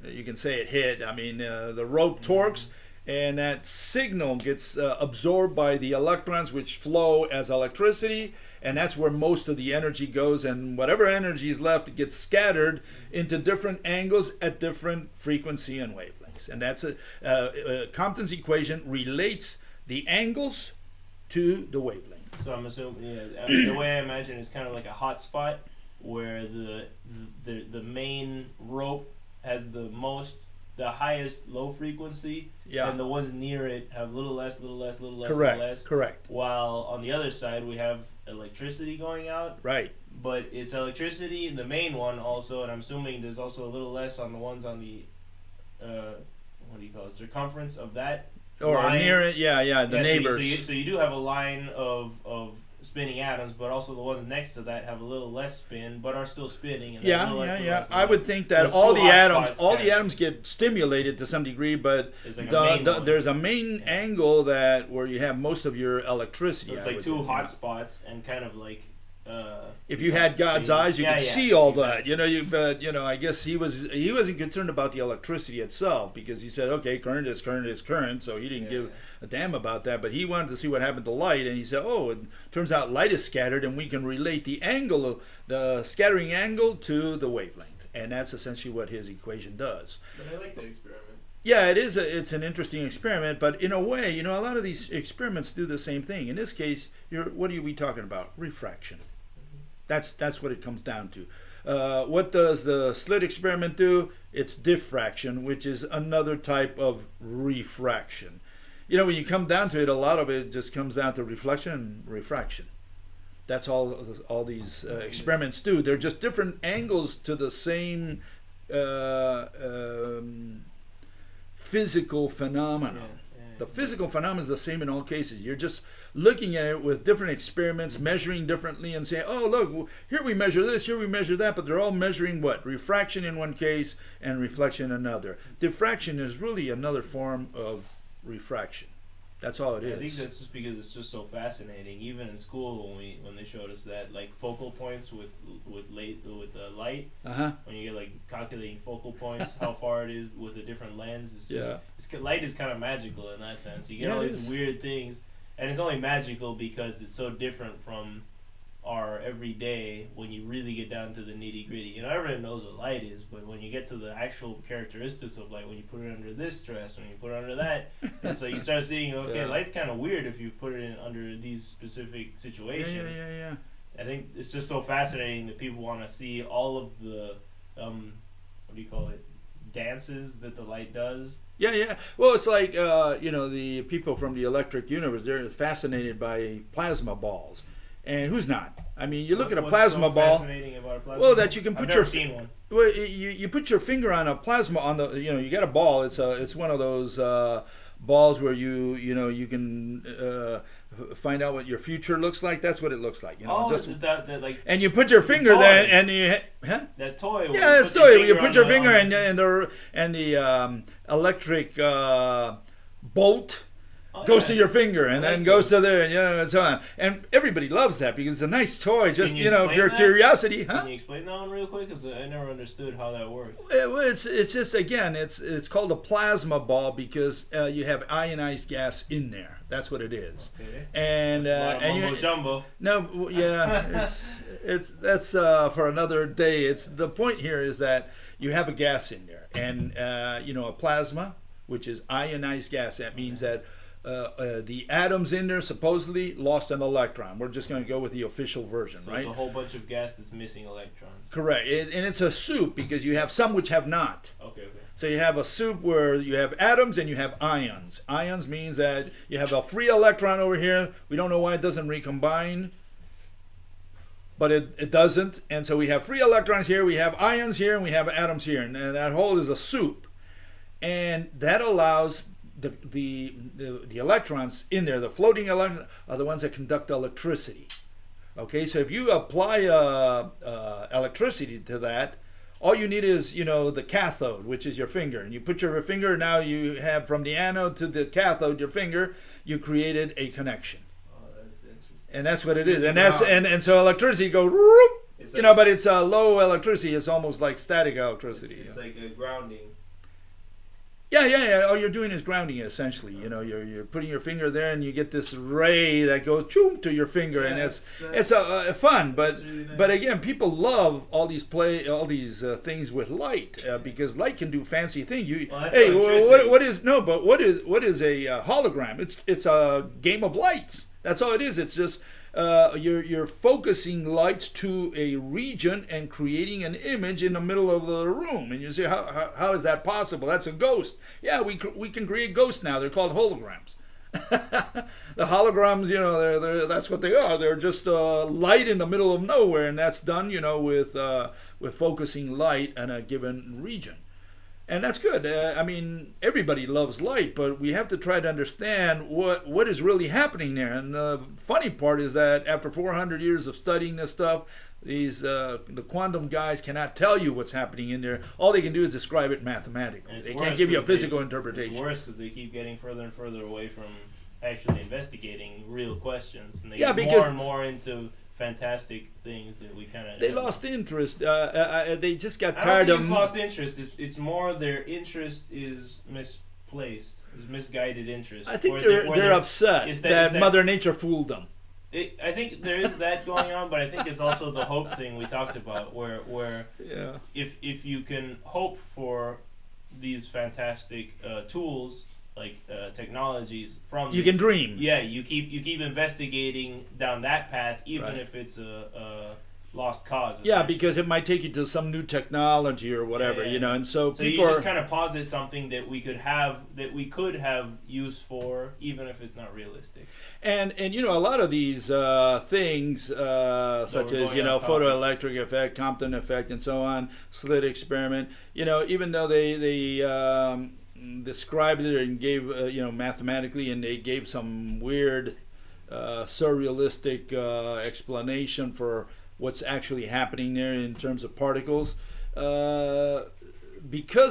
you can say it hit. I mean, the rope torques. And that signal gets absorbed by the electrons, which flow as electricity, and that's where most of the energy goes. And whatever energy is left, it gets scattered into different angles at different frequency and wavelengths. And that's Compton's equation relates the angles to the wavelength. So I'm assuming, the way I imagine it's kind of like a hot spot where the main rope has the highest low frequency, and the ones near it have a little less, Correct. While on the other side we have electricity going out. Right. But it's electricity, the main one also, and I'm assuming there's also a little less on the ones on the circumference of that. Or line. Near it, the neighbors. So you do have a line of spinning atoms, but also the ones next to that have a little less spin, but are still spinning. And I would think that all the atoms get stimulated to some degree, but there's a main angle where you have most of your electricity. So it's like two hot spots and kind of like if you had God's eyes, you could see all that. But I guess he wasn't concerned about the electricity itself, because he said, okay, current is current, so he didn't give a damn about that. But he wanted to see what happened to light, and he said, oh, it turns out light is scattered, and we can relate the angle of the scattering angle to the wavelength, and that's essentially what his equation does. But I like that experiment. Yeah, it is. It's an interesting experiment, but in a way, a lot of these experiments do the same thing. In this case, what are we talking about? Refraction. That's what it comes down to. What does the slit experiment do? It's diffraction, which is another type of refraction. When you come down to it, a lot of it just comes down to reflection and refraction. That's all these experiments do. They're just different angles to the same physical phenomenon. The physical phenomenon is the same in all cases. You're just looking at it with different experiments, measuring differently, and saying, oh, look, here we measure this, here we measure that, but they're all measuring what? Refraction in one case and reflection in another. Diffraction is really another form of refraction. That's all it is. I think that's just because it's just so fascinating. Even in school, when they showed us that, like focal points with light, when you get like calculating focal points, how far it is with a different lens, it's just light is kind of magical in that sense. You get all these weird things, and it's only magical because it's so different from our everyday. When you really get down to the nitty gritty, everyone knows what light is, but when you get to the actual characteristics of light, when you put it under this stress, when you put it under that, and so you start seeing, okay, light's kind of weird if you put it in under these specific situations. Yeah. I think it's just so fascinating that people want to see all of the dances that the light does. Yeah. Well, it's like the people from the electric universe, they're fascinated by plasma balls. And who's not? I mean, you look at a plasma ball. Fascinating about a plasma well, that you can put I've never seen one. Well, you put your finger on a plasma you got a ball. It's one of those balls where you can find out what your future looks like. That's what it looks like. Is that like? And you put your finger there, and that toy. Yeah, that's toy. You put your finger and the electric bolt goes to your finger and then goes to there and so on. And everybody loves that because it's a nice toy. Just if your curiosity, Can you explain that one real quick? Because I never understood how that works. It's just it's called a plasma ball because you have ionized gas in there. That's what it is. Okay. And jumbo. No, yeah, that's for another day. The point here is that you have a gas in there, and a plasma, which is ionized gas. That means that the atoms in there supposedly lost an electron. We're just going to go with the official version, right? It's a whole bunch of gas that's missing electrons. Correct. And it's a soup because you have some which have not. Okay. So you have a soup where you have atoms and you have ions. Ions means that you have a free electron over here. We don't know why it doesn't recombine, but it doesn't. And so we have free electrons here, we have ions here, and we have atoms here. And that whole is a soup. And that allows the electrons in there, the floating electrons, are the ones that conduct electricity. Okay, so if you apply electricity to that, all you need is the cathode, which is your finger, and you put your finger. Now you have from the anode to the cathode, your finger. You created a connection. Oh, that's interesting. And that's what it is, and so electricity goes, but it's low electricity. It's almost like static electricity. It's like a grounding. Yeah. All you're doing is grounding it, essentially. You're putting your finger there, and you get this ray that goes to your finger, and it's fun. But really nice. But again, people love all these things with light because light can do fancy things. What is a hologram? It's a game of lights. That's all it is. It's just you're focusing lights to a region and creating an image in the middle of the room. And you say, how is that possible? That's a ghost. Yeah, we can create ghosts now. They're called holograms. The holograms, that's what they are. They're just light in the middle of nowhere, and that's done, with focusing light in a given region. And that's good. Everybody loves light, but we have to try to understand what is really happening there. And the funny part is that after 400 years of studying this stuff, the quantum guys cannot tell you what's happening in there. All they can do is describe it mathematically. They can't give you a physical interpretation. It's worse because they keep getting further and further away from actually investigating real questions. And they get more and more into fantastic things that we kind of... They lost interest. They just got I tired don't of... think it's lost interest. It's more their interest is misplaced. Is misguided interest. I think they're upset that Mother Nature fooled them. I think there is that going on, but I think it's also the hope thing we talked about, where if you can hope for these fantastic tools, like technologies from... You can dream. Yeah, you keep investigating down that path, even if it's a lost cause. Yeah, because it might take you to some new technology or whatever, you know, and so people you just kind of posit something that we could have use for, even if it's not realistic. And you know, a lot of these things, such as, you know, Photoelectric Effect, Compton Effect, and so on, Slit Experiment, you know, even though they described it and gave, you know, mathematically, and they gave some weird surrealistic explanation for what's actually happening there in terms of particles. Because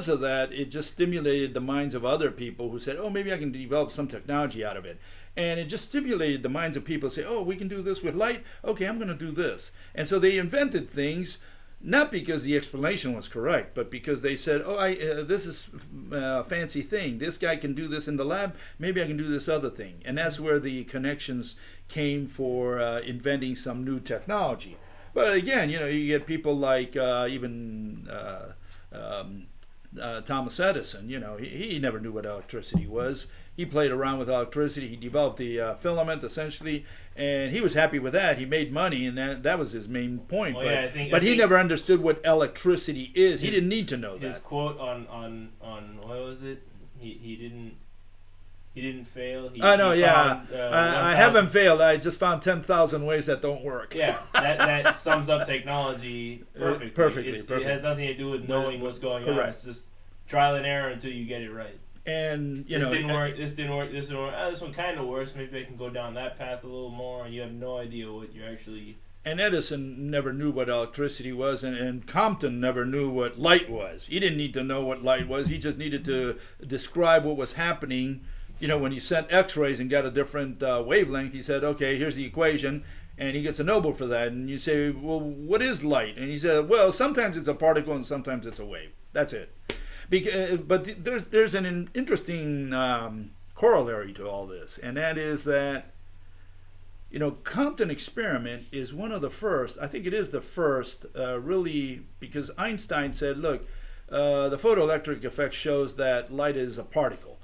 of that, it just stimulated the minds of other people who said, oh, maybe I can develop some technology out of it. And it just stimulated the minds of people who say, oh, we can do this with light. Okay, I'm going to do this. And so they invented things, not because the explanation was correct, but because they said, oh, this is a fancy thing. This guy can do this in the lab. Maybe I can do this other thing. And that's where the connections came for inventing some new technology. But again, you know, you get people like even Thomas Edison. You know, he never knew what electricity was. He played around with electricity. He developed the filament, essentially, and he was happy with that. He made money, and that was his main point. Well, but I think he never understood what electricity is. He didn't need to know that. His quote on what was it? He didn't fail. I know, yeah. I haven't failed. I just found 10,000 ways that don't work. Yeah, that sums up technology perfectly. Perfectly. It has nothing to do with knowing what's going on. It's just trial and error until you get it right. And you this didn't work. This didn't work. This one kind of works. Maybe I can go down that path a little more. And you have no idea what you're actually... And Edison never knew what electricity was, and Compton never knew what light was. He didn't need to know what light was. He just needed to describe what was happening. You know, when he sent X-rays and got a different wavelength, he said, okay, here's the equation, and he gets a Nobel for that. And you say, well, what is light? And he said, well, sometimes it's a particle and sometimes it's a wave. That's it. But there's an interesting corollary to all this, and that is that, you know, Compton Experiment is one of the first, I think it is the first, really, because Einstein said, look, the photoelectric effect shows that light is a particle.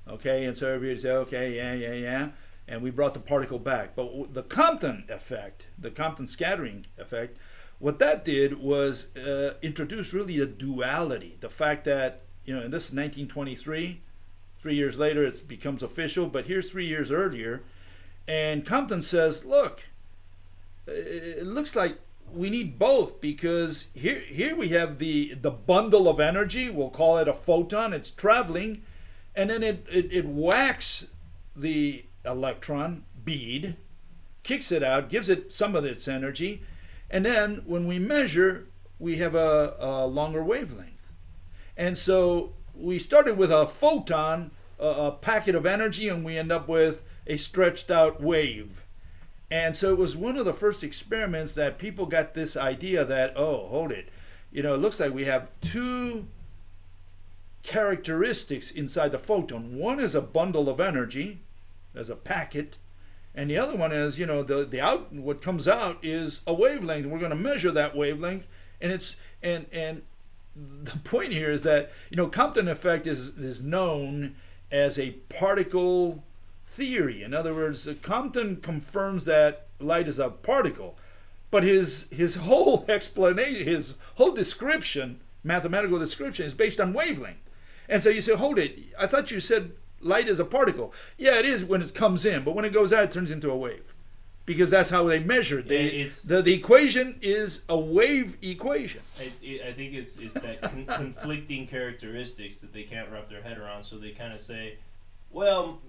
Okay, and so everybody said, okay, yeah, and we brought the particle back. But the Compton effect, the Compton Scattering effect, what that did was introduce really a duality. The fact that, you know, and this is 1923, 3 years later it becomes official, but here's 3 years earlier, and Compton says, look, it looks like we need both, because here we have the bundle of energy, we'll call it a photon, it's traveling, and then it whacks the electron bead, kicks it out, gives it some of its energy, and then when we measure, we have a longer wavelength. And so we started with a photon, a packet of energy, and we end up with a stretched out wave. And so it was one of the first experiments that people got this idea that, oh, hold it, you know, it looks like we have two characteristics inside the photon. One is a bundle of energy as a packet, and the other one is, you know, the out, what comes out is a wavelength. We're going to measure that wavelength, and it's and the point here is that, you know, Compton effect is known as a particle theory. In other words, Compton confirms that light is a particle, but his whole explanation, his whole description, mathematical description, is based on wavelength. And so you say, hold it, I thought you said light is a particle. Yeah, it is when it comes in, but when it goes out, it turns into a wave. Because that's how they measure. The equation is a wave equation. I think it's that conflicting characteristics that they can't wrap their head around. So they kind of say, well,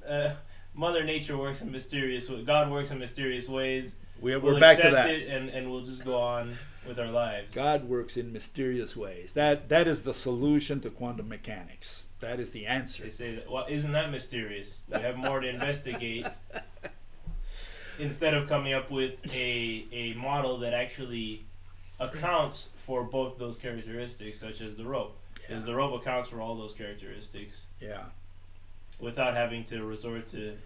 Mother Nature works in mysterious ways. God works in mysterious ways. We're back to that. It and we'll just go on with our lives. God works in mysterious ways. That is the solution to quantum mechanics. That is the answer. They say, well, isn't that mysterious? We have more to investigate. instead of coming up with a model that actually accounts for both those characteristics, such as the rope. Because the rope accounts for all those characteristics. Yeah. Without having to resort to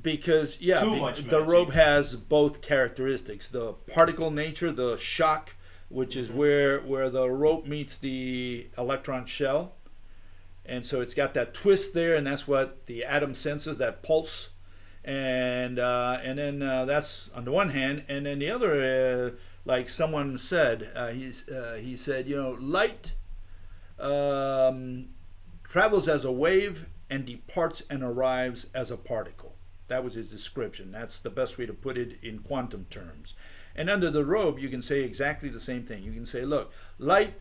because too much the magic. rope has both characteristics: the particle nature, the shock, which is where the rope meets the electron shell, and so it's got that twist there, and that's what the atom senses, that pulse, and then that's on the one hand, and then the other, like someone said, he said, light travels as a wave and departs and arrives as a particle. That was his description. That's the best way to put it in quantum terms. And under the rope, you can say exactly the same thing. You can say, look, light,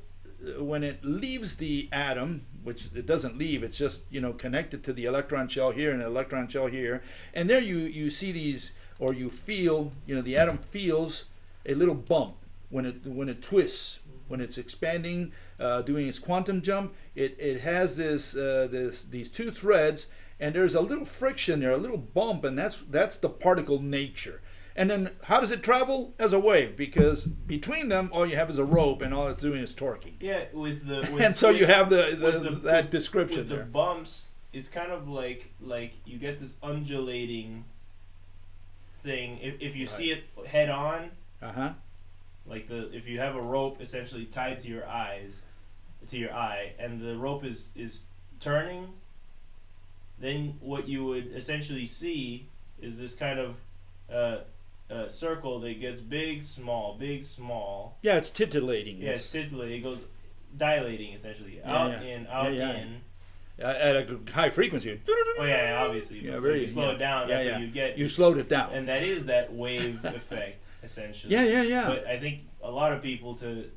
when it leaves the atom, which it doesn't leave, it's just connected to the electron shell here and the electron shell here, and there you see these, or you feel, the atom feels a little bump when it twists. When it's expanding, doing its quantum jump, it has these two threads, and there's a little friction there, a little bump, and that's the particle nature. And then how does it travel? As a wave, because between them, all you have is a rope, and all it's doing is torquing. Yeah, and so you have that description with there. The bumps, it's kind of like you get this undulating thing. If you see it head on. Like if you have a rope essentially tied to your eye, and the rope is turning, then what you would essentially see is this kind of circle that gets big, small, big, small. Yeah, it's titillating. Yeah, it's titillating. It goes dilating essentially, out in. At a high frequency. Oh yeah, obviously. Yeah, you slow it down. That's what you get. You slowed it down, and that is that wave effect. Essentially. Yeah. But I think a lot of people, to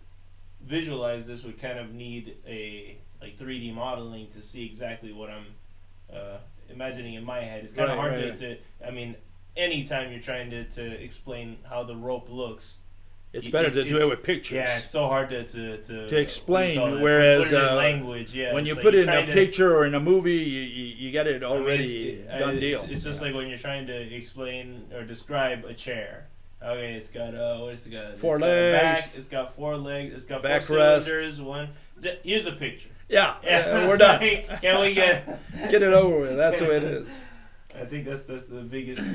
visualize this, would kind of need a 3D modeling to see exactly what I'm imagining in my head. It's kind of hard to. I mean, anytime you're trying to explain how the rope looks, it's better to do it with pictures. Yeah, it's so hard to explain. Whereas language, when you put it in a picture or in a movie, you get it already done deal. It's just like when you're trying to explain or describe a chair. Okay, it's got what's it got? Four legs. Back, it's got 4 legs. It's got back 4 rest. cylinders. Here's a picture. Yeah, we're done. Can we get it over with? That's the way it is. I think that's the biggest.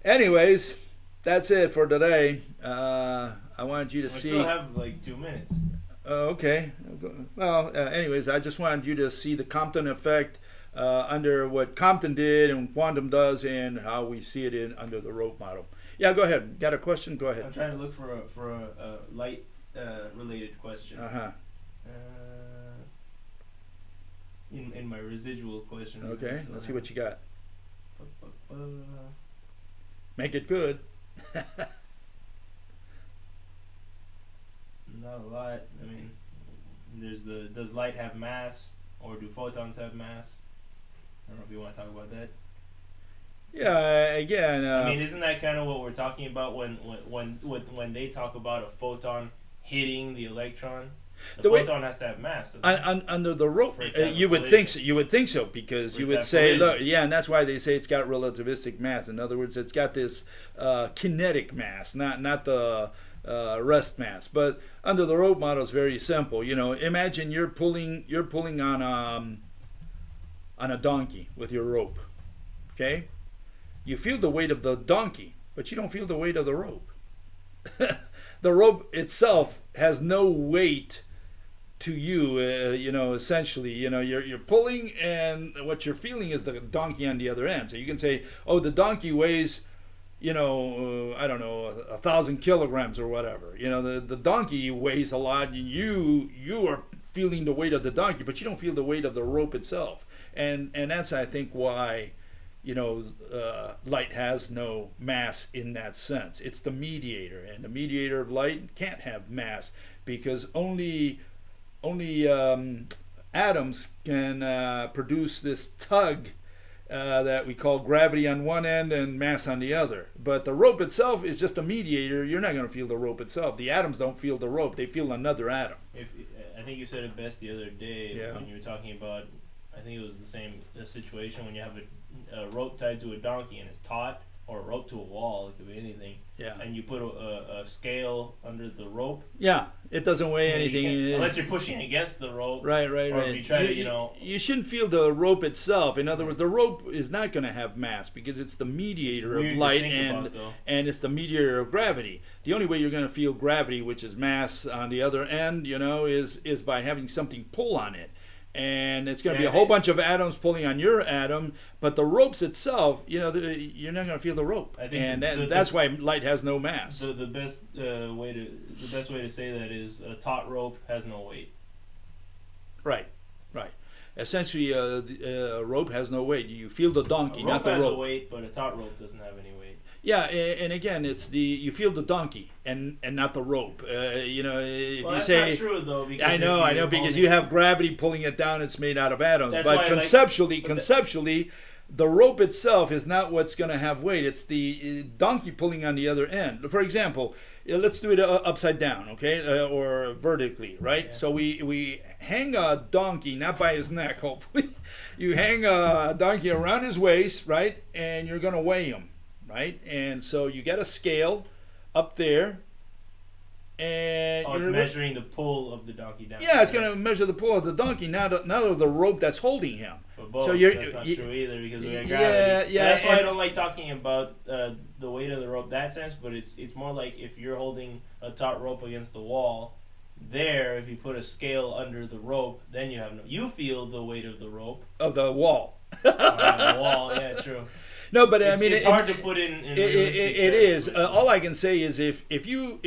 Anyways, that's it for today. I wanted you to see. We still have like 2 minutes. Okay. Well, anyways, I just wanted you to see the Compton effect. Under what Compton did and quantum does, and how we see it under the rope model. Yeah, go ahead. Got a question? Go ahead. I'm trying to look for a light related question. In my residual question. Okay, let's see what you got. Make it good. Not a lot. I mean, there's does light have mass, or do photons have mass? I don't know if you want to talk about that. Yeah, again. I mean, isn't that kind of what we're talking about when they talk about a photon hitting the electron? The photon has to have mass. Under the rope, you would think so. You would think so, because you would say, look, and that's why they say it's got relativistic mass. In other words, it's got this kinetic mass, not the rest mass. But under the rope model, it's very simple. Imagine you're pulling on a donkey with your rope. Okay, you feel the weight of the donkey, but you don't feel the weight of the rope. The rope itself has no weight to you. Essentially, you're pulling, and what you're feeling is the donkey on the other end. So you can say, oh, the donkey weighs, I don't know, 1,000 kilograms or whatever. The donkey weighs a lot, and you are feeling the weight of the donkey, but you don't feel the weight of the rope itself. And that's, I think, why light has no mass in that sense. It's the mediator, and the mediator of light can't have mass, because only atoms can produce this tug that we call gravity on one end and mass on the other. But the rope itself is just a mediator. You're not going to feel the rope itself. The atoms don't feel the rope. They feel another atom. I think you said it best the other day when you were talking about, I think it was the same situation when you have a rope tied to a donkey and it's taut, or a rope to a wall, it could be anything. Yeah. And you put a scale under the rope. Yeah, it doesn't weigh anything. Unless you're pushing against the rope. Right. Or if you try to, You shouldn't feel the rope itself. In other words, the rope is not going to have mass because it's the mediator of light and it's the mediator of gravity. The only way you're going to feel gravity, which is mass on the other end, is by having something pull on it. And it's going to be a whole bunch of atoms pulling on your atom, but the ropes itself, you're not going to feel the rope, and that's why light has no mass. The best way to say that is a taut rope has no weight. Right. Essentially, a rope has no weight. You feel the donkey, not the rope. A rope has a weight, but a taut rope doesn't have any weight. Yeah, and again, you feel the donkey and not the rope. If you say, that's not true though. Because I know, because you have gravity pulling it down. It's made out of atoms. But conceptually, the rope itself is not what's going to have weight. It's the donkey pulling on the other end. For example, let's do it upside down, okay, or vertically, right? Yeah. So we hang a donkey, not by his neck, hopefully. You hang a donkey around his waist, right, and you're going to weigh him. Right, and so you get a scale up there, and it's measuring the pull of the donkey down. Yeah, it's going to measure the pull of the donkey, not of the rope that's holding him. But both, so that's not true either because we have gravity. Yeah. That's why I don't like talking about the weight of the rope that sense. But it's more like if you're holding a taut rope against the wall. There, if you put a scale under the rope, then you feel the weight of the rope of the wall. The wall, yeah, true. No, but it's hard to put in. It is. All I can say is if you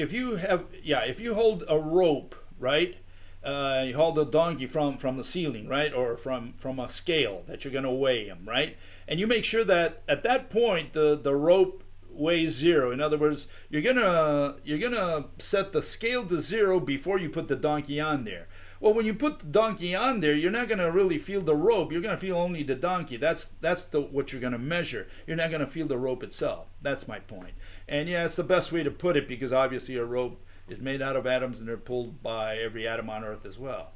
hold a rope, right? You hold a donkey from the ceiling, right, or from a scale that you're going to weigh him, right, and you make sure that at that point the rope weighs 0. In other words, you're gonna set the scale to 0 before you put the donkey on there. Well, when you put the donkey on there, you're not gonna really feel the rope. You're gonna feel only the donkey. That's what you're gonna measure. You're not gonna feel the rope itself. That's my point. And yeah, it's the best way to put it because obviously a rope is made out of atoms and they're pulled by every atom on Earth as well.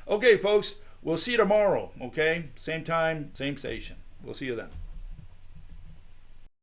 Okay, folks, we'll see you tomorrow. Okay, same time, same station. We'll see you then.